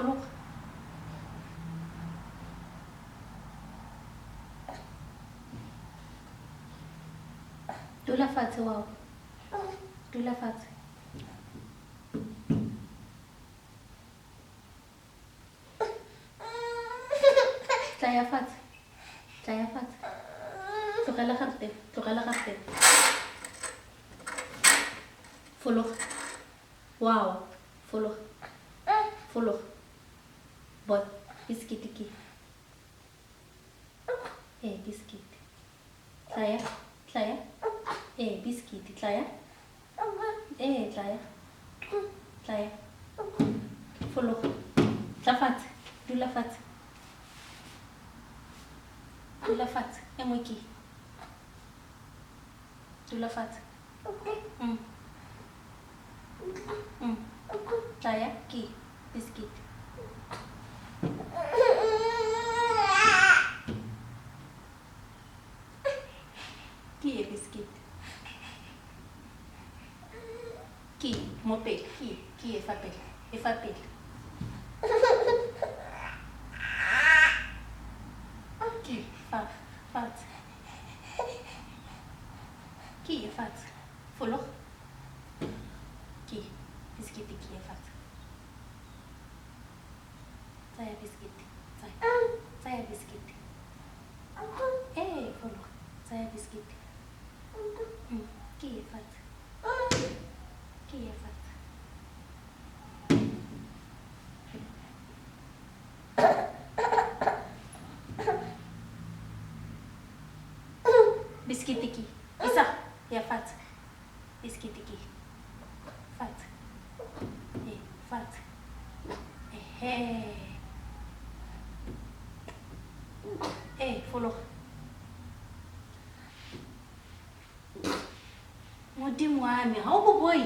follow. Dula fatshe wow. Dula fatshe. Tlaya fatshe. Tlaya fatshe. Tlogela garte. Tlogela garte. Follow. Wow. Follow. Follow. Bot. Biscuit ki. Biscuit. Tlaya. Tlaya. Biscuit. Tlaya. Tlaya. Tlaya. Follow. Tla fatshe. Dula fatshe. Dula fatshe. Engwe ki. Dula fatshe. Tlaya ki. Biscuit. Ki biscuit. Ki mopel. Ki efapel. Efapel. Ki fatshe. Ki fatshe. Follow. Ki biscuit ki fatshe. Saya biscuit. Saya biscuit. Follow. Saya biscuit. Ki fatshe. Ki fatshe. Biscuit ki. Isa. Ya fatshe. Biscuit ki. Fatshe. Fatshe. Follow. Modimo wa me ha o bo boy.